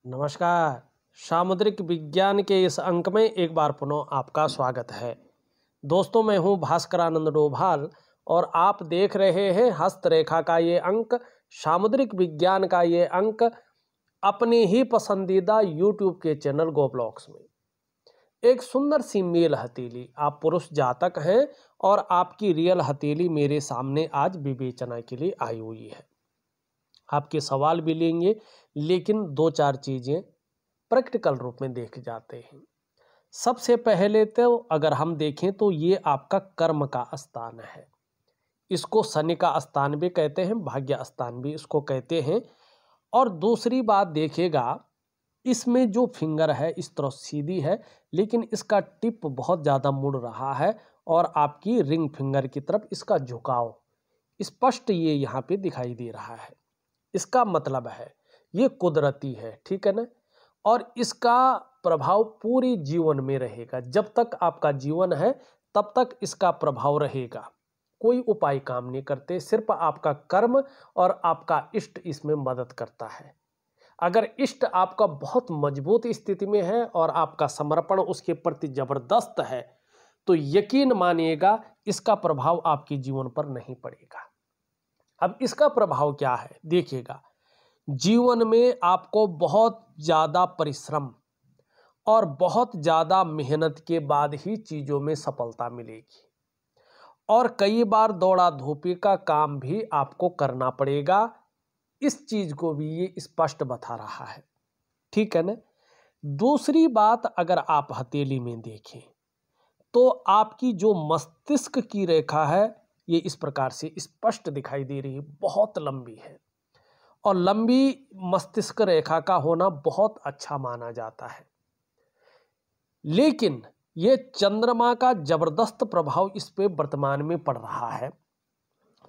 नमस्कार। सामुद्रिक विज्ञान के इस अंक में एक बार पुनः आपका स्वागत है। दोस्तों, मैं हूं भास्करानंद डोभाल और आप देख रहे हैं हस्तरेखा का ये अंक, सामुद्रिक विज्ञान का ये अंक अपनी ही पसंदीदा यूट्यूब के चैनल गो ब्लॉग्स में। एक सुंदर सी मेल हथेली, आप पुरुष जातक हैं और आपकी रियल हथेली मेरे सामने आज विवेचना के लिए आई हुई है। आपके सवाल भी लेंगे, लेकिन दो चार चीज़ें प्रैक्टिकल रूप में देख जाते हैं। सबसे पहले तो अगर हम देखें तो ये आपका कर्म का स्थान है। इसको शनि का स्थान भी कहते हैं, भाग्य स्थान भी इसको कहते हैं। और दूसरी बात देखिएगा, इसमें जो फिंगर है इस तरह सीधी है, लेकिन इसका टिप बहुत ज़्यादा मुड़ रहा है और आपकी रिंग फिंगर की तरफ इसका झुकाव स्पष्ट ये यहाँ पे दिखाई दे रहा है। इसका मतलब है ये कुदरती है, ठीक है ना। और इसका प्रभाव पूरी जीवन में रहेगा। जब तक आपका जीवन है तब तक इसका प्रभाव रहेगा। कोई उपाय काम नहीं करते, सिर्फ आपका कर्म और आपका इष्ट इसमें मदद करता है। अगर इष्ट आपका बहुत मजबूत स्थिति में है और आपका समर्पण उसके प्रति जबरदस्त है तो यकीन मानिएगा इसका प्रभाव आपके जीवन पर नहीं पड़ेगा। अब इसका प्रभाव क्या है देखिएगा, जीवन में आपको बहुत ज़्यादा परिश्रम और बहुत ज़्यादा मेहनत के बाद ही चीज़ों में सफलता मिलेगी और कई बार दौड़ा धूपी का काम भी आपको करना पड़ेगा। इस चीज़ को भी ये स्पष्ट बता रहा है, ठीक है ना। दूसरी बात, अगर आप हथेली में देखें तो आपकी जो मस्तिष्क की रेखा है ये इस प्रकार से स्पष्ट दिखाई दे रही है, बहुत लंबी है। और लंबी मस्तिष्क रेखा का होना बहुत अच्छा माना जाता है, लेकिन ये चंद्रमा का जबरदस्त प्रभाव इस पे वर्तमान में पड़ रहा है।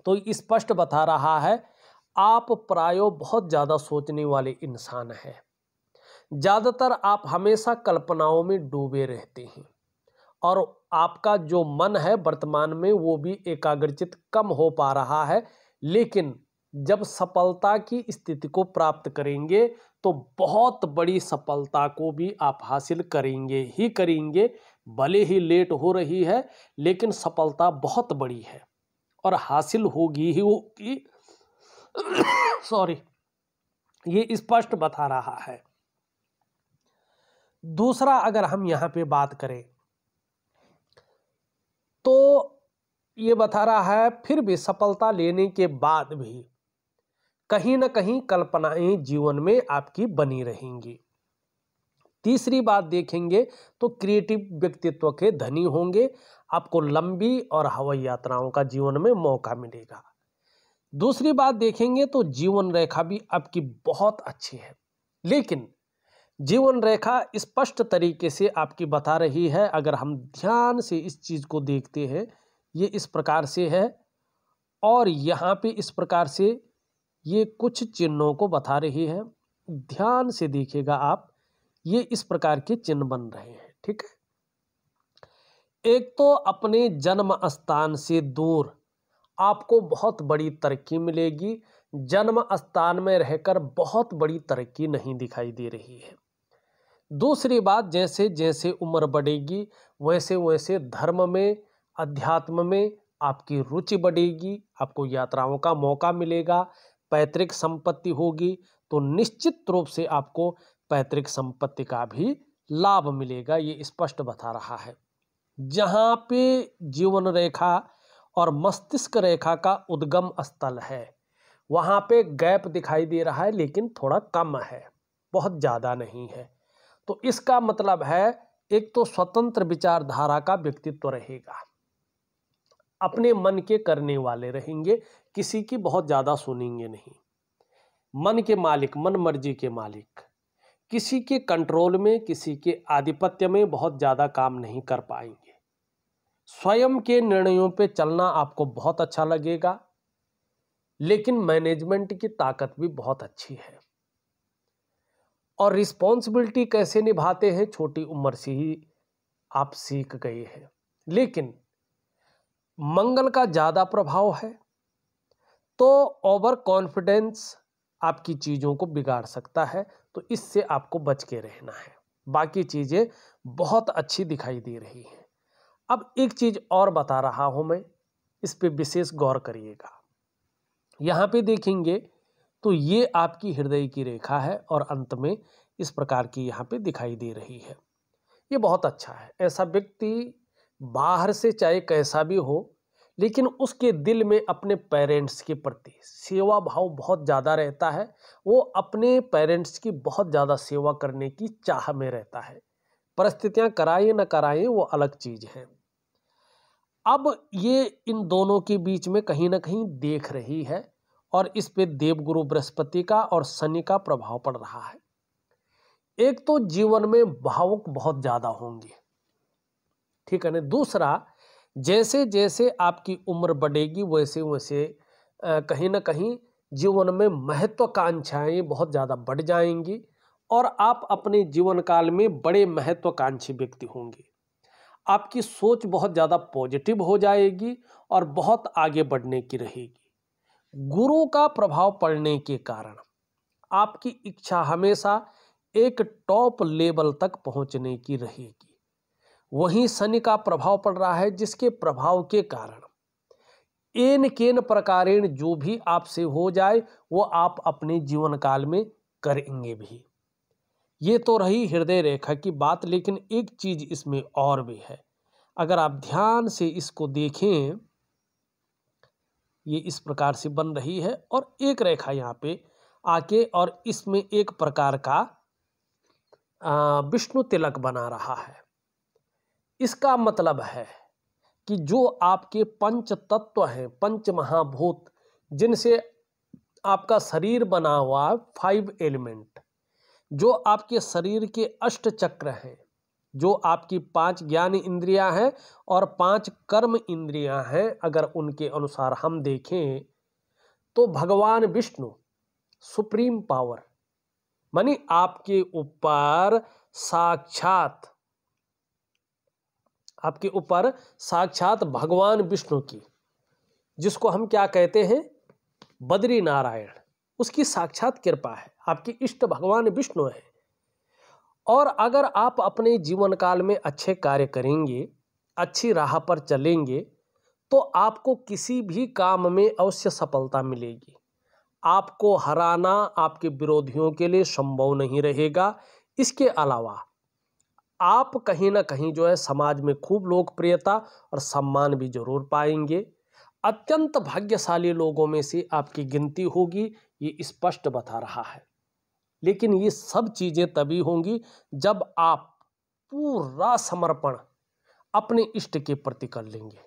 तो स्पष्ट बता रहा है आप प्रायो बहुत ज़्यादा सोचने वाले इंसान हैं। ज़्यादातर आप हमेशा कल्पनाओं में डूबे रहते हैं और आपका जो मन है वर्तमान में वो भी एकाग्रचित कम हो पा रहा है। लेकिन जब सफलता की स्थिति को प्राप्त करेंगे तो बहुत बड़ी सफलता को भी आप हासिल करेंगे ही करेंगे। भले ही लेट हो रही है लेकिन सफलता बहुत बड़ी है और हासिल होगी ही होगी। सॉरी, ये स्पष्ट बता रहा है। दूसरा, अगर हम यहाँ पे बात करें तो ये बता रहा है फिर भी सफलता लेने के बाद भी कहीं ना कहीं कल्पनाएं जीवन में आपकी बनी रहेंगी। तीसरी बात देखेंगे तो क्रिएटिव व्यक्तित्व के धनी होंगे। आपको लंबी और हवाई यात्राओं का जीवन में मौका मिलेगा। दूसरी बात देखेंगे तो जीवन रेखा भी आपकी बहुत अच्छी है, लेकिन जीवन रेखा स्पष्ट तरीके से आपकी बता रही है, अगर हम ध्यान से इस चीज़ को देखते हैं ये इस प्रकार से है और यहाँ पे इस प्रकार से ये कुछ चिन्हों को बता रही है। ध्यान से देखिएगा आप, ये इस प्रकार के चिन्ह बन रहे हैं, ठीक है। एक तो अपने जन्म स्थान से दूर आपको बहुत बड़ी तरक्की मिलेगी। जन्म स्थान में रहकर बहुत बड़ी तरक्की नहीं दिखाई दे रही है। दूसरी बात, जैसे जैसे उम्र बढ़ेगी वैसे वैसे धर्म में, अध्यात्म में आपकी रुचि बढ़ेगी। आपको यात्राओं का मौका मिलेगा, पैतृक संपत्ति होगी तो निश्चित रूप से आपको पैतृक संपत्ति का भी लाभ मिलेगा, ये स्पष्ट बता रहा है। जहाँ पे जीवन रेखा और मस्तिष्क रेखा का उद्गम स्थल है वहाँ पे गैप दिखाई दे रहा है, लेकिन थोड़ा कम है, बहुत ज़्यादा नहीं है। तो इसका मतलब है एक तो स्वतंत्र विचारधारा का व्यक्तित्व रहेगा, अपने मन के करने वाले रहेंगे, किसी की बहुत ज़्यादा सुनेंगे नहीं, मन के मालिक, मन मर्जी के मालिक, किसी के कंट्रोल में, किसी के आधिपत्य में बहुत ज़्यादा काम नहीं कर पाएंगे। स्वयं के निर्णयों पे चलना आपको बहुत अच्छा लगेगा, लेकिन मैनेजमेंट की ताकत भी बहुत अच्छी है। और रिस्पॉन्सिबिलिटी कैसे निभाते हैं छोटी उम्र से ही आप सीख गए हैं। लेकिन मंगल का ज़्यादा प्रभाव है तो ओवर कॉन्फिडेंस आपकी चीज़ों को बिगाड़ सकता है, तो इससे आपको बच के रहना है। बाकी चीज़ें बहुत अच्छी दिखाई दे रही हैं। अब एक चीज़ और बता रहा हूँ मैं, इस पे विशेष गौर करिएगा। यहाँ पे देखेंगे तो ये आपकी हृदय की रेखा है और अंत में इस प्रकार की यहाँ पे दिखाई दे रही है। ये बहुत अच्छा है। ऐसा व्यक्ति बाहर से चाहे कैसा भी हो, लेकिन उसके दिल में अपने पेरेंट्स के प्रति सेवा भाव बहुत ज़्यादा रहता है। वो अपने पेरेंट्स की बहुत ज़्यादा सेवा करने की चाह में रहता है। परिस्थितियां कराएं न कराएं वो अलग चीज़ है। अब ये इन दोनों के बीच में कहीं ना कहीं देख रही है और इस पे देवगुरु बृहस्पति का और शनि का प्रभाव पड़ रहा है। एक तो जीवन में भावुक बहुत ज़्यादा होंगे, ठीक है ना। दूसरा, जैसे जैसे आपकी उम्र बढ़ेगी वैसे वैसे कहीं ना कहीं जीवन में महत्वाकांक्षाएं बहुत ज़्यादा बढ़ जाएंगी और आप अपने जीवन काल में बड़े महत्वाकांक्षी व्यक्ति होंगे। आपकी सोच बहुत ज़्यादा पॉजिटिव हो जाएगी और बहुत आगे बढ़ने की रहेगी। गुरु का प्रभाव पड़ने के कारण आपकी इच्छा हमेशा एक टॉप लेवल तक पहुंचने की रहेगी। वहीं शनि का प्रभाव पड़ रहा है, जिसके प्रभाव के कारण एन केन प्रकारेण जो भी आपसे हो जाए वो आप अपने जीवन काल में करेंगे भी। ये तो रही हृदय रेखा की बात, लेकिन एक चीज इसमें और भी है। अगर आप ध्यान से इसको देखें, ये इस प्रकार से बन रही है और एक रेखा यहाँ पे आके और इसमें एक प्रकार का विष्णु तिलक बना रहा है। इसका मतलब है कि जो आपके पंच तत्व हैं, पंच महाभूत, जिनसे आपका शरीर बना हुआ है, 5 एलिमेंट, जो आपके शरीर के अष्ट चक्र हैं, जो आपकी 5 ज्ञान इंद्रियां हैं और 5 कर्म इंद्रियां हैं, अगर उनके अनुसार हम देखें तो भगवान विष्णु सुप्रीम पावर मानी आपके ऊपर साक्षात भगवान विष्णु की, जिसको हम क्या कहते हैं, बद्री नारायण, उसकी साक्षात कृपा है। आपके इष्ट भगवान विष्णु है। और अगर आप अपने जीवन काल में अच्छे कार्य करेंगे, अच्छी राह पर चलेंगे, तो आपको किसी भी काम में अवश्य सफलता मिलेगी। आपको हराना आपके विरोधियों के लिए संभव नहीं रहेगा। इसके अलावा आप कहीं ना कहीं जो है समाज में खूब लोकप्रियता और सम्मान भी जरूर पाएंगे। अत्यंत भाग्यशाली लोगों में से आपकी गिनती होगी, ये स्पष्ट बता रहा है। लेकिन ये सब चीजें तभी होंगी जब आप पूरा समर्पण अपने इष्ट के प्रति कर लेंगे।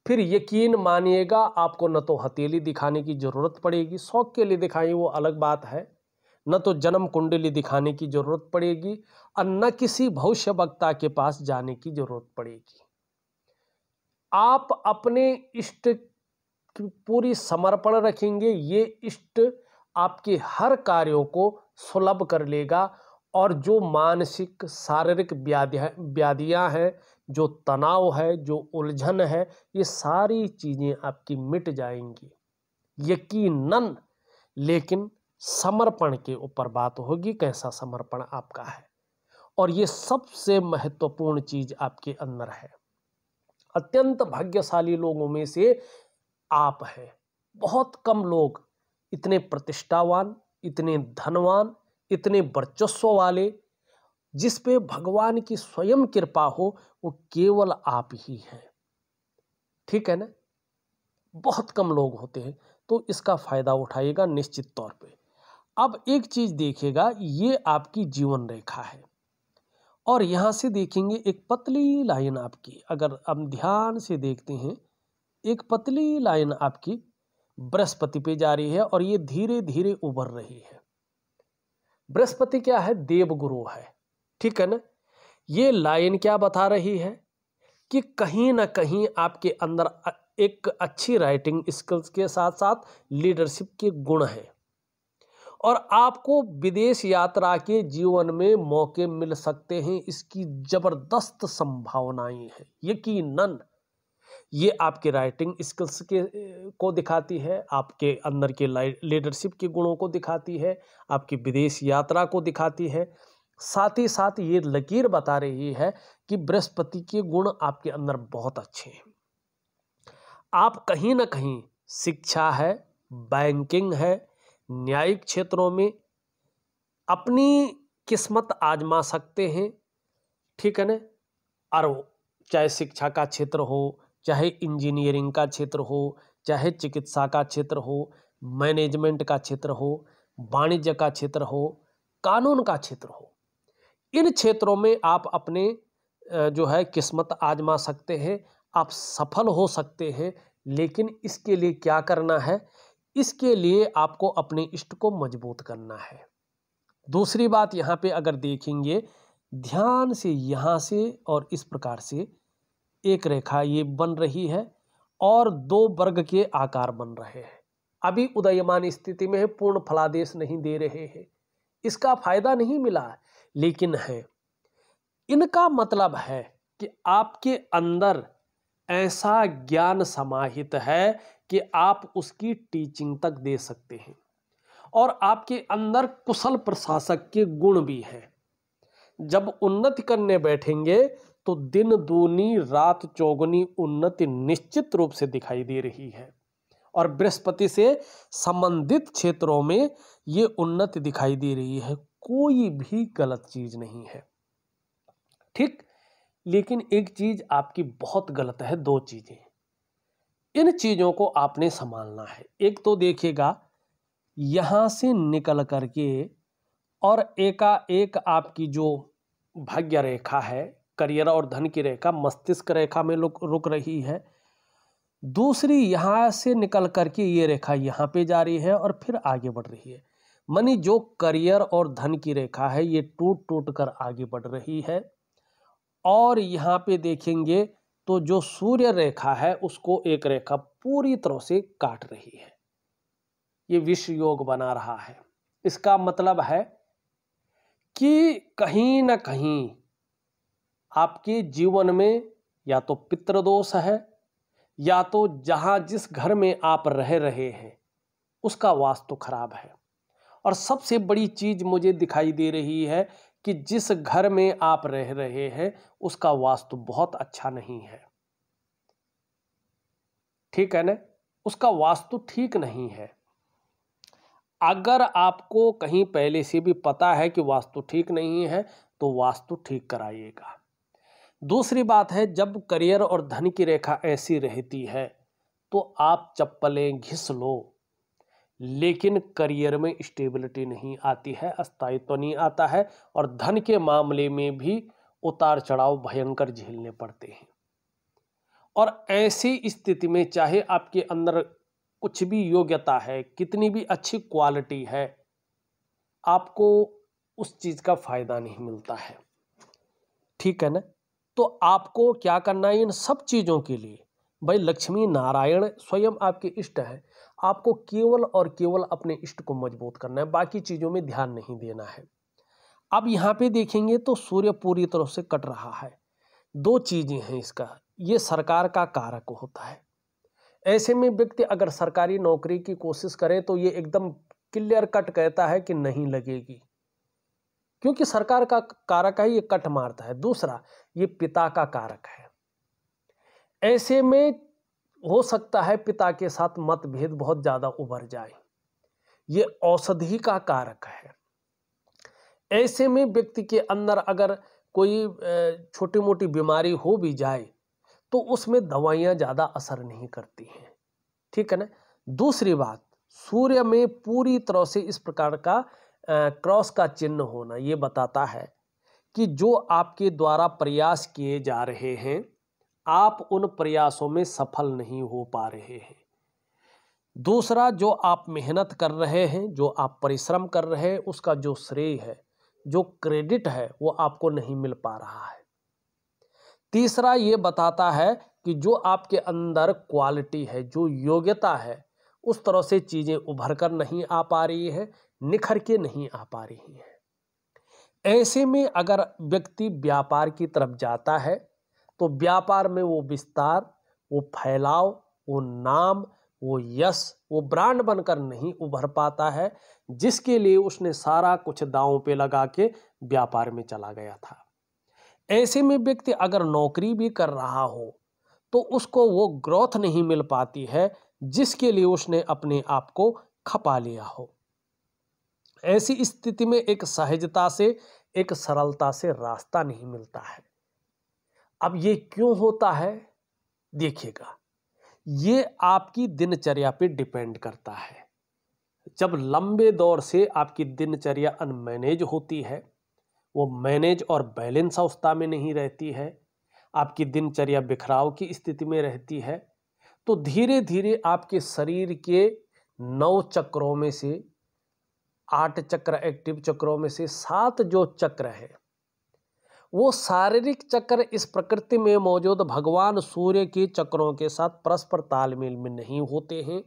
फिर यकीन मानिएगा, आपको न तो हथेली दिखाने की जरूरत पड़ेगी, शौक के लिए दिखाएं वो अलग बात है, न तो जन्म कुंडली दिखाने की जरूरत पड़ेगी और न किसी भविष्य वक्ता के पास जाने की जरूरत पड़ेगी। आप अपने इष्ट की पूरी समर्पण रखेंगे, ये इष्ट आपके हर कार्यों को सुलभ कर लेगा और जो मानसिक शारीरिक व्याधियां हैं, जो तनाव है, जो उलझन है, ये सारी चीजें आपकी मिट जाएंगी यकीनन। लेकिन समर्पण के ऊपर बात होगी, कैसा समर्पण आपका है। और ये सबसे महत्वपूर्ण चीज आपके अंदर है। अत्यंत भाग्यशाली लोगों में से आप हैं। बहुत कम लोग इतने प्रतिष्ठावान, इतने धनवान, इतने वर्चस्व वाले, जिस पे भगवान की स्वयं कृपा हो, वो केवल आप ही हैं। ठीक है ना। बहुत कम लोग होते हैं, तो इसका फायदा उठाइएगा निश्चित तौर पे। अब एक चीज देखिएगा, ये आपकी जीवन रेखा है और यहां से देखेंगे एक पतली लाइन आपकी, अगर हम ध्यान से देखते हैं, एक पतली लाइन आपकी बृहस्पति पे जा रही है और ये धीरे धीरे उभर रही है। बृहस्पति क्या है, देवगुरु है। ठीक है ना। ये लाइन क्या बता रही है कि कहीं ना कहीं आपके अंदर एक अच्छी राइटिंग स्किल्स के साथ साथ लीडरशिप के गुण हैं और आपको विदेश यात्रा के जीवन में मौके मिल सकते हैं। इसकी जबरदस्त संभावनाएं हैं यकीनन। ये आपके राइटिंग स्किल्स के को दिखाती है, आपके अंदर के लीडरशिप के गुणों को दिखाती है, आपकी विदेश यात्रा को दिखाती है। साथ ही साथ ये लकीर बता रही है कि बृहस्पति के गुण आपके अंदर बहुत अच्छे हैं। आप कहीं ना कहीं शिक्षा है, बैंकिंग है, न्यायिक क्षेत्रों में अपनी किस्मत आजमा सकते हैं, ठीक है ना। और चाहे शिक्षा का क्षेत्र हो, चाहे इंजीनियरिंग का क्षेत्र हो, चाहे चिकित्सा का क्षेत्र हो, मैनेजमेंट का क्षेत्र हो, वाणिज्य का क्षेत्र हो, कानून का क्षेत्र हो, इन क्षेत्रों में आप अपने जो है किस्मत आजमा सकते हैं, आप सफल हो सकते हैं। लेकिन इसके लिए क्या करना है? इसके लिए आपको अपने इष्ट को मजबूत करना है। दूसरी बात यहाँ पे अगर देखेंगे ध्यान से, यहाँ से और इस प्रकार से एक रेखा ये बन रही है और दो वर्ग के आकार बन रहे हैं। अभी उदयमान स्थिति में है, पूर्ण फलादेश नहीं दे रहे हैं, इसका फायदा नहीं मिला, लेकिन है। इनका मतलब है कि आपके अंदर ऐसा ज्ञान समाहित है कि आप उसकी टीचिंग तक दे सकते हैं और आपके अंदर कुशल प्रशासक के गुण भी हैं। जब उन्नति करने बैठेंगे तो दिन दूनी रात चौगुनी उन्नति निश्चित रूप से दिखाई दे रही है और बृहस्पति से संबंधित क्षेत्रों में ये उन्नति दिखाई दे रही है। कोई भी गलत चीज नहीं है, ठीक। लेकिन एक चीज आपकी बहुत गलत है, दो चीजें, इन चीजों को आपने संभालना है। एक तो देखिएगा यहां से निकल करके और एकाएक आपकी जो भाग्य रेखा है, करियर और धन की रेखा मस्तिष्क रेखा में रुक रही है। दूसरी यहां से निकल करके ये रेखा यहां पे जा रही है और फिर आगे बढ़ रही है। मानी जो करियर और धन की रेखा है ये टूट टूट कर आगे बढ़ रही है। और यहाँ पे देखेंगे तो जो सूर्य रेखा है उसको एक रेखा पूरी तरह से काट रही है, ये विषय योग बना रहा है। इसका मतलब है कि कहीं ना कहीं आपके जीवन में या तो पितृदोष है या तो जहां जिस घर में आप रह रहे हैं उसका वास्तु खराब है। और सबसे बड़ी चीज मुझे दिखाई दे रही है कि जिस घर में आप रह रहे हैं उसका वास्तु बहुत अच्छा नहीं है, ठीक है ना, उसका वास्तु ठीक नहीं है। अगर आपको कहीं पहले से भी पता है कि वास्तु ठीक नहीं है तो वास्तु ठीक कराइएगा। दूसरी बात है, जब करियर और धन की रेखा ऐसी रहती है तो आप चप्पलें घिस लो, लेकिन करियर में स्टेबिलिटी नहीं आती है, स्थायित्व नहीं आता है और धन के मामले में भी उतार चढ़ाव भयंकर झेलने पड़ते हैं। और ऐसी स्थिति में चाहे आपके अंदर कुछ भी योग्यता है, कितनी भी अच्छी क्वालिटी है, आपको उस चीज का फायदा नहीं मिलता है, ठीक है ना। तो आपको क्या करना है इन सब चीजों के लिए? भाई लक्ष्मी नारायण स्वयं आपके इष्ट है, आपको केवल और केवल अपने इष्ट को मजबूत करना है, बाकी चीजों में ध्यान नहीं देना है। अब यहाँ पे देखेंगे तो सूर्य पूरी तरह से कट रहा है। दो चीजें हैं इसका, ये सरकार का कारक होता है। ऐसे में व्यक्ति अगर सरकारी नौकरी की कोशिश करे तो ये एकदम क्लियर कट कहता है कि नहीं लगेगी, क्योंकि सरकार का कारक है, ये कट मारता है। दूसरा, ये पिता का कारक है। ऐसे में हो सकता है पिता के साथ मतभेद बहुत ज्यादा उभर जाए, ये औषधि का कारक है। ऐसे में व्यक्ति के अंदर अगर कोई छोटी मोटी बीमारी हो भी जाए तो उसमें दवाइयां ज्यादा असर नहीं करती हैं, ठीक है ना। दूसरी बात, सूर्य में पूरी तरह से इस प्रकार का क्रॉस का चिन्ह होना ये बताता है कि जो आपके द्वारा प्रयास किए जा रहे हैं आप उन प्रयासों में सफल नहीं हो पा रहे हैं। दूसरा, जो आप मेहनत कर रहे हैं, जो आप परिश्रम कर रहे हैं, उसका जो श्रेय है, जो क्रेडिट है, वो आपको नहीं मिल पा रहा है। तीसरा, ये बताता है कि जो आपके अंदर क्वालिटी है, जो योग्यता है, उस तरह से चीजें उभर कर नहीं आ पा रही है, निखर के नहीं आ पा रही है। ऐसे में अगर व्यक्ति व्यापार की तरफ जाता है तो व्यापार में वो विस्तार, वो फैलाव, वो नाम, वो यश, वो ब्रांड बनकर नहीं उभर पाता है, जिसके लिए उसने सारा कुछ दांव पे लगा के व्यापार में चला गया था। ऐसे में व्यक्ति अगर नौकरी भी कर रहा हो तो उसको वो ग्रोथ नहीं मिल पाती है जिसके लिए उसने अपने आप को खपा लिया हो। ऐसी स्थिति में एक सहजता से, एक सरलता से रास्ता नहीं मिलता है। अब ये क्यों होता है? देखिएगा, ये आपकी दिनचर्या पे डिपेंड करता है। जब लंबे दौर से आपकी दिनचर्या अनमैनेज होती है, वो मैनेज और बैलेंस अवस्था में नहीं रहती है, आपकी दिनचर्या बिखराव की स्थिति में रहती है, तो धीरे धीरे आपके शरीर के 9 चक्रों में से 8 चक्र एक्टिव चक्रों में से 7 जो चक्र हैं, वो शारीरिक चक्र इस प्रकृति में मौजूद भगवान सूर्य के चक्रों के साथ परस्पर तालमेल में नहीं होते हैं,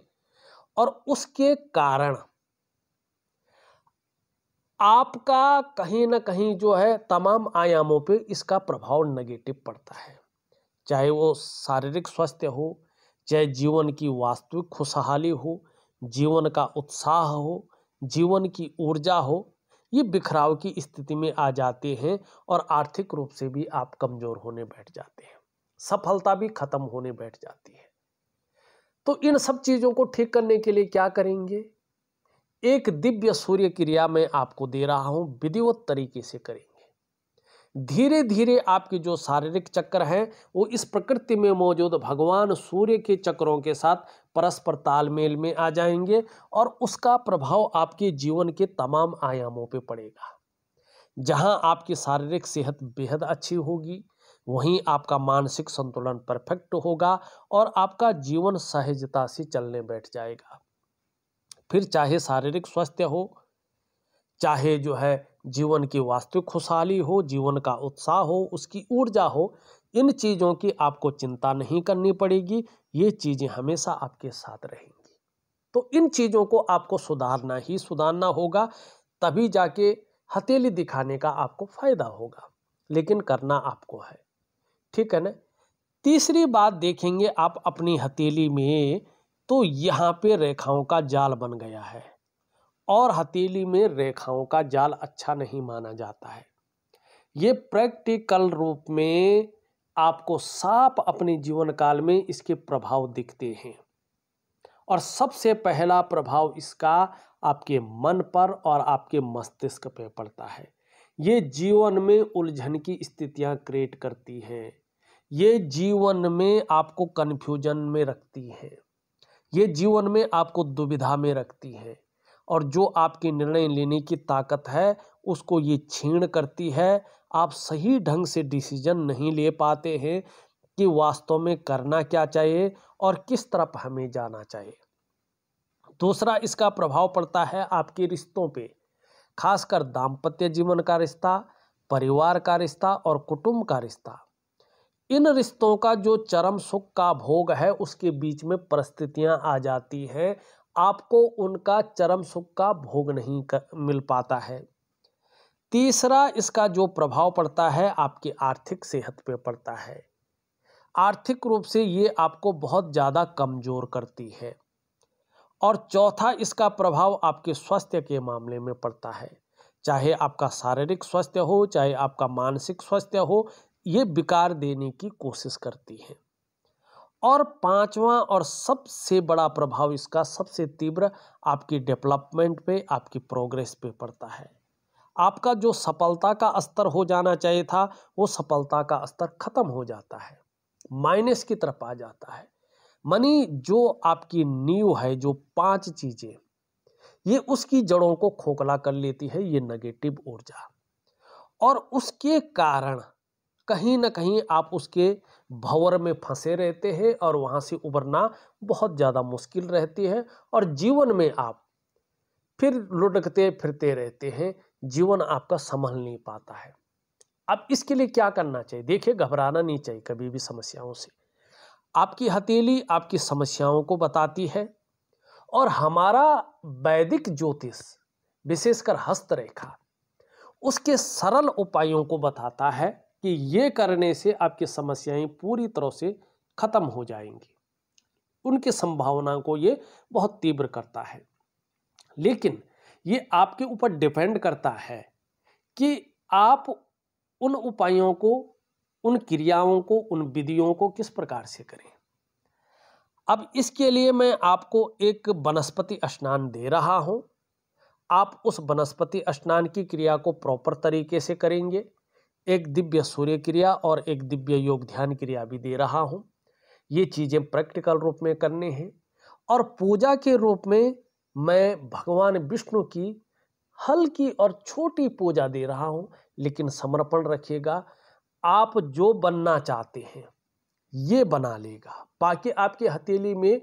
और उसके कारण आपका कहीं ना कहीं जो है तमाम आयामों पे इसका प्रभाव नेगेटिव पड़ता है। चाहे वो शारीरिक स्वास्थ्य हो, चाहे जीवन की वास्तविक खुशहाली हो, जीवन का उत्साह हो, जीवन की ऊर्जा हो, ये बिखराव की स्थिति में आ जाते हैं और आर्थिक रूप से भी आप कमजोर होने बैठ जाते हैं, सफलता भी खत्म होने बैठ जाती है। तो इन सब चीजों को ठीक करने के लिए क्या करेंगे? एक दिव्य सूर्य क्रिया मैं आपको दे रहा हूं, विधिवत तरीके से करेंगे। धीरे धीरे आपके जो शारीरिक चक्र हैं वो इस प्रकृति में मौजूद भगवान सूर्य के चक्रों के साथ परस्पर तालमेल में आ जाएंगे और उसका प्रभाव आपके जीवन के तमाम आयामों पे पड़ेगा। जहां आपकी शारीरिक सेहत बेहद अच्छी होगी, वहीं आपका मानसिक संतुलन परफेक्ट होगा और आपका जीवन सहजता से चलने बैठ जाएगा। फिर चाहे शारीरिक स्वास्थ्य हो, चाहे जो है जीवन की वास्तविक खुशहाली हो, जीवन का उत्साह हो, उसकी ऊर्जा हो, इन चीज़ों की आपको चिंता नहीं करनी पड़ेगी। ये चीज़ें हमेशा आपके साथ रहेंगी। तो इन चीज़ों को आपको सुधारना ही सुधारना होगा, तभी जाके हथेली दिखाने का आपको फायदा होगा, लेकिन करना आपको है। ठीक है ना? तीसरी बात देखेंगे आप अपनी हथेली में, तो यहाँ पे रेखाओं का जाल बन गया है और हथेली में रेखाओं का जाल अच्छा नहीं माना जाता है। ये प्रैक्टिकल रूप में आपको साफ अपने जीवन काल में इसके प्रभाव दिखते हैं, और सबसे पहला प्रभाव इसका आपके मन पर और आपके मस्तिष्क पे पड़ता है। ये जीवन में उलझन की स्थितियां क्रिएट करती हैं, ये जीवन में आपको कन्फ्यूजन में रखती है, ये जीवन में आपको दुविधा में रखती है, और जो आपके निर्णय लेने की ताकत है उसको ये छीन करती है। आप सही ढंग से डिसीजन नहीं ले पाते हैं कि वास्तव में करना क्या चाहिए और किस तरफ हमें जाना चाहिए। दूसरा इसका प्रभाव पड़ता है आपके रिश्तों पे, खासकर दाम्पत्य जीवन का रिश्ता, परिवार का रिश्ता और कुटुंब का रिश्ता। इन रिश्तों का जो चरम सुख का भोग है उसके बीच में परिस्थितियां आ जाती हैं, आपको उनका चरम सुख का भोग नहीं मिल पाता है। तीसरा इसका जो प्रभाव पड़ता है आपकी आर्थिक सेहत पे पड़ता है। आर्थिक रूप से ये आपको बहुत ज़्यादा कमज़ोर करती है। और चौथा इसका प्रभाव आपके स्वास्थ्य के मामले में पड़ता है, चाहे आपका शारीरिक स्वास्थ्य हो, चाहे आपका मानसिक स्वास्थ्य हो, ये विकार देने की कोशिश करती है। और पांचवा और सबसे बड़ा प्रभाव इसका सबसे तीव्र आपकी डेवलपमेंट पे, आपकी प्रोग्रेस पे पड़ता है। आपका जो सफलता का स्तर हो जाना चाहिए था वो सफलता का स्तर खत्म हो जाता है, माइनस की तरफ आ जाता है। मनी जो आपकी नींव है, जो 5 चीजें, ये उसकी जड़ों को खोखला कर लेती है, ये नेगेटिव ऊर्जा, और उसके कारण कहीं ना कहीं आप उसके भंवर में फंसे रहते हैं और वहां से उबरना बहुत ज़्यादा मुश्किल रहती है, और जीवन में आप फिर लुढ़कते फिरते रहते हैं, जीवन आपका संभल नहीं पाता है। अब इसके लिए क्या करना चाहिए? देखिए, घबराना नहीं चाहिए कभी भी समस्याओं से। आपकी हथेली आपकी समस्याओं को बताती है, और हमारा वैदिक ज्योतिष, विशेषकर हस्तरेखा, उसके सरल उपायों को बताता है कि ये करने से आपकी समस्याएं पूरी तरह से खत्म हो जाएंगी। उनकी संभावना को ये बहुत तीव्र करता है। लेकिन ये आपके ऊपर डिपेंड करता है कि आप उन उपायों को, उन क्रियाओं को, उन विधियों को किस प्रकार से करें। अब इसके लिए मैं आपको एक वनस्पति स्नान दे रहा हूं। आप उस वनस्पति स्नान की क्रिया को प्रॉपर तरीके से करेंगे। एक दिव्य सूर्य क्रिया और एक दिव्य योग ध्यान क्रिया भी दे रहा हूं। ये चीज़ें प्रैक्टिकल रूप में करने हैं। और पूजा के रूप में मैं भगवान विष्णु की हल्की और छोटी पूजा दे रहा हूं। लेकिन समर्पण रखिएगा, आप जो बनना चाहते हैं ये बना लेगा। बाकी आपकी हथेली में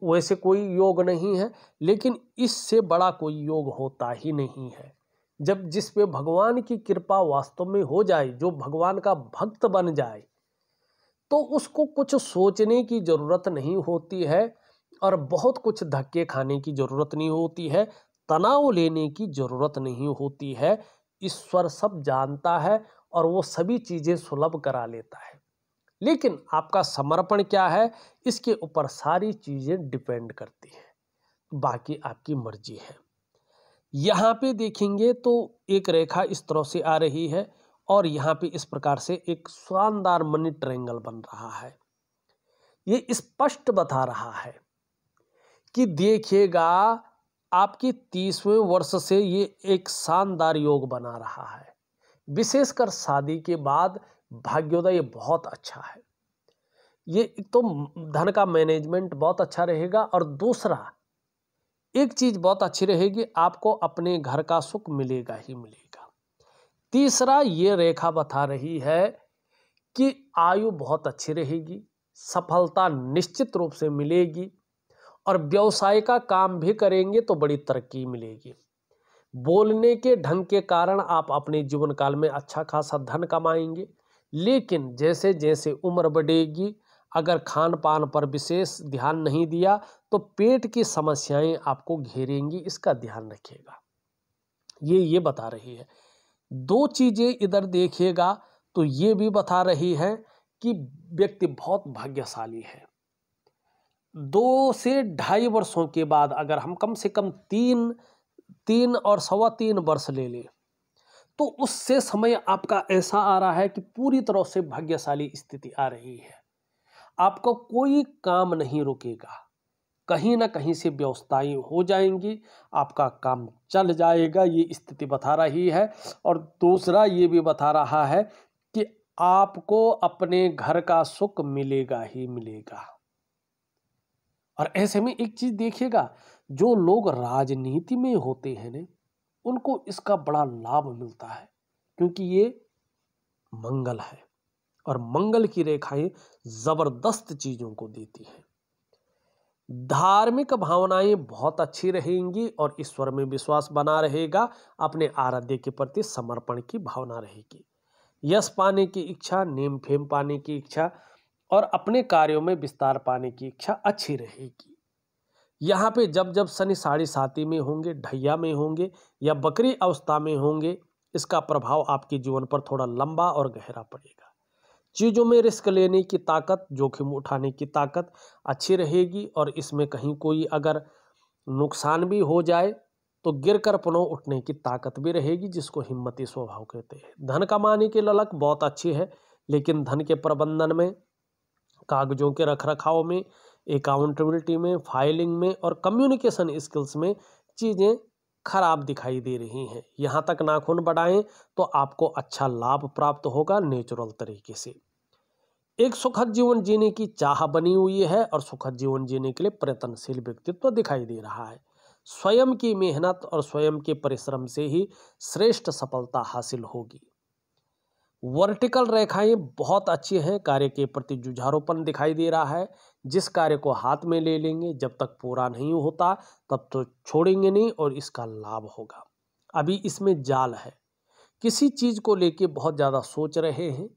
वैसे कोई योग नहीं है, लेकिन इससे बड़ा कोई योग होता ही नहीं है। जब जिस पे भगवान की कृपा वास्तव में हो जाए, जो भगवान का भक्त बन जाए, तो उसको कुछ सोचने की ज़रूरत नहीं होती है और बहुत कुछ धक्के खाने की ज़रूरत नहीं होती है, तनाव लेने की ज़रूरत नहीं होती है। ईश्वर सब जानता है और वो सभी चीज़ें सुलभ करा लेता है। लेकिन आपका समर्पण क्या है, इसके ऊपर सारी चीज़ें डिपेंड करती हैं। बाकी आपकी मर्जी है। यहाँ पे देखेंगे तो एक रेखा इस तरह से आ रही है और यहाँ पे इस प्रकार से एक शानदार मनी ट्रायंगल बन रहा है। ये स्पष्ट बता रहा है कि देखिएगा, आपके 30वें वर्ष से ये एक शानदार योग बना रहा है। विशेषकर शादी के बाद भाग्योदय बहुत अच्छा है। ये एक तो धन का मैनेजमेंट बहुत अच्छा रहेगा और दूसरा एक चीज बहुत अच्छी रहेगी, आपको अपने घर का सुख मिलेगा ही मिलेगा। तीसरा, ये रेखा बता रही है कि आयु बहुत अच्छी रहेगी, सफलता निश्चित रूप से मिलेगी और व्यवसाय का काम भी करेंगे तो बड़ी तरक्की मिलेगी। बोलने के ढंग के कारण आप अपने जीवन काल में अच्छा खासा धन कमाएंगे। लेकिन जैसे जैसे उम्र बढ़ेगी, अगर खान पान पर विशेष ध्यान नहीं दिया तो पेट की समस्याएं आपको घेरेंगी, इसका ध्यान रखिएगा। ये बता रही है। दो चीजें इधर देखिएगा तो ये भी बता रही है कि व्यक्ति बहुत भाग्यशाली है। 2 से ढाई वर्षों के बाद अगर हम कम से कम 3 और 3.25 वर्ष ले लें तो उससे समय आपका ऐसा आ रहा है कि पूरी तरह से भाग्यशाली स्थिति आ रही है। आपको कोई काम नहीं रुकेगा, कहीं ना कहीं से व्यवस्थाएं हो जाएंगी, आपका काम चल जाएगा, ये स्थिति बता रही है। और दूसरा ये भी बता रहा है कि आपको अपने घर का सुख मिलेगा ही मिलेगा। और ऐसे में एक चीज देखिएगा, जो लोग राजनीति में होते हैं ना, उनको इसका बड़ा लाभ मिलता है, क्योंकि ये मंगल है और मंगल की रेखाएं जबरदस्त चीजों को देती हैं। धार्मिक भावनाएं बहुत अच्छी रहेंगी और ईश्वर में विश्वास बना रहेगा। अपने आराध्य के प्रति समर्पण की भावना रहेगी। यश पाने की इच्छा, नेम फेम पाने की इच्छा और अपने कार्यों में विस्तार पाने की इच्छा अच्छी रहेगी। यहाँ पे जब जब शनि 7.5 में होंगे, ढैया में होंगे या बकरी अवस्था में होंगे, इसका प्रभाव आपके जीवन पर थोड़ा लंबा और गहरा पड़ेगा। चीज़ों में रिस्क लेने की ताकत, जोखिम उठाने की ताकत अच्छी रहेगी और इसमें कहीं कोई अगर नुकसान भी हो जाए तो गिरकर पुनः उठने की ताकत भी रहेगी, जिसको हिम्मती स्वभाव कहते हैं। धन कमाने की ललक बहुत अच्छी है, लेकिन धन के प्रबंधन में, कागजों के रखरखाव में, अकाउंटेबिलिटी में, फाइलिंग में और कम्युनिकेशन स्किल्स में चीज़ें खराब दिखाई दे रही हैं। यहाँ तक नाखून बढ़ाएं तो आपको अच्छा लाभ प्राप्त होगा नेचुरल तरीके से। एक सुखद जीवन जीने की चाह बनी हुई है और सुखद जीवन जीने के लिए प्रयत्नशील व्यक्तित्व दिखाई दे रहा है। स्वयं की मेहनत और स्वयं के परिश्रम से ही श्रेष्ठ सफलता हासिल होगी। वर्टिकल रेखाएं बहुत अच्छी हैं, कार्य के प्रति जुझारूपन दिखाई दे रहा है। जिस कार्य को हाथ में ले लेंगे, जब तक पूरा नहीं होता तब तो छोड़ेंगे नहीं और इसका लाभ होगा। अभी इसमें जाल है, किसी चीज़ को लेके बहुत ज़्यादा सोच रहे हैं,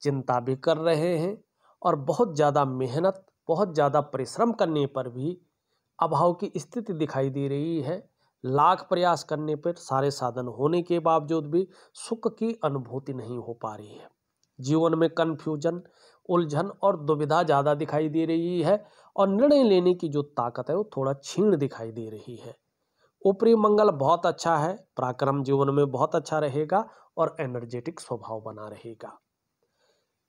चिंता भी कर रहे हैं और बहुत ज़्यादा मेहनत, बहुत ज़्यादा परिश्रम करने पर भी अभाव की स्थिति दिखाई दे रही है। लाख प्रयास करने पर, सारे साधन होने के बावजूद भी सुख की अनुभूति नहीं हो पा रही है। जीवन में कन्फ्यूजन, उलझन और दुविधा ज़्यादा दिखाई दे रही है और निर्णय लेने की जो ताकत है वो थोड़ा क्षीण दिखाई दे रही है। ऊपरी मंगल बहुत अच्छा है, पराक्रम जीवन में बहुत अच्छा रहेगा और एनर्जेटिक स्वभाव बना रहेगा।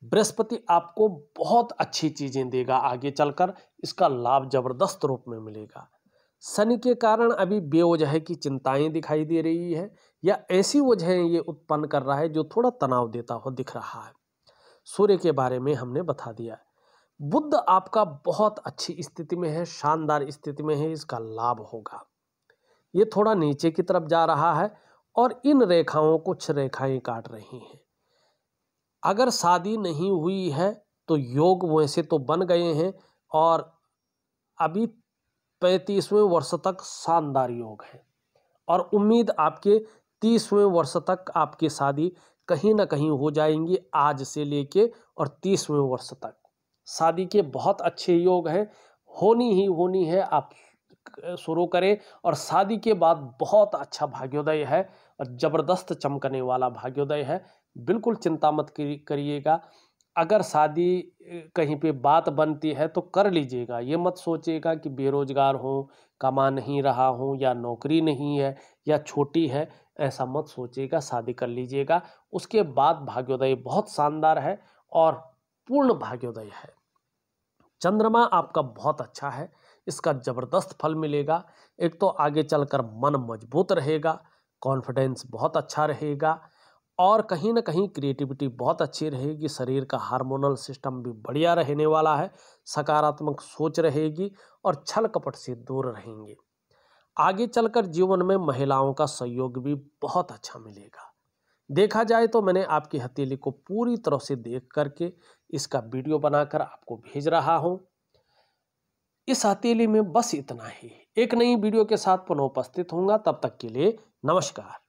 बृहस्पति आपको बहुत अच्छी चीजें देगा, आगे चलकर इसका लाभ जबरदस्त रूप में मिलेगा। शनि के कारण अभी बेवजह की चिंताएं दिखाई दे रही है या ऐसी वजहें ये उत्पन्न कर रहा है जो थोड़ा तनाव देता हुआ दिख रहा है। सूर्य के बारे में हमने बता दिया। बुध आपका बहुत अच्छी स्थिति में है, शानदार स्थिति में है, इसका लाभ होगा। ये थोड़ा नीचे की तरफ जा रहा है और इन रेखाओं कुछ रेखाएं काट रही हैं। अगर शादी नहीं हुई है तो योग वैसे तो बन गए हैं और अभी 35वें वर्ष तक शानदार योग है और उम्मीद आपके 30वें वर्ष तक आपकी शादी कहीं ना कहीं हो जाएंगी। आज से लेके और 30वें वर्ष तक शादी के बहुत अच्छे योग हैं, होनी ही होनी है। आप शुरू करें और शादी के बाद बहुत अच्छा भाग्योदय है और ज़बरदस्त चमकने वाला भाग्योदय है। बिल्कुल चिंता मत करिएगा। अगर शादी कहीं पे बात बनती है तो कर लीजिएगा, ये मत सोचिएगा कि बेरोजगार हूँ, कमा नहीं रहा हूँ या नौकरी नहीं है या छोटी है, ऐसा मत सोचिएगा, शादी कर लीजिएगा। उसके बाद भाग्योदय बहुत शानदार है और पूर्ण भाग्योदय है। चंद्रमा आपका बहुत अच्छा है, इसका ज़बरदस्त फल मिलेगा। एक तो आगे चलकर मन मजबूत रहेगा, कॉन्फिडेंस बहुत अच्छा रहेगा और कहीं ना कहीं क्रिएटिविटी बहुत अच्छी रहेगी। शरीर का हार्मोनल सिस्टम भी बढ़िया रहने वाला है, सकारात्मक सोच रहेगी और छल कपट से दूर रहेंगे। आगे चलकर जीवन में महिलाओं का सहयोग भी बहुत अच्छा मिलेगा। देखा जाए तो मैंने आपकी हथेली को पूरी तरह से देख करके इसका वीडियो बनाकर आपको भेज रहा हूँ। इस हथेली में बस इतना ही। एक नई वीडियो के साथ पुनः उपस्थित होऊंगा, तब तक के लिए नमस्कार।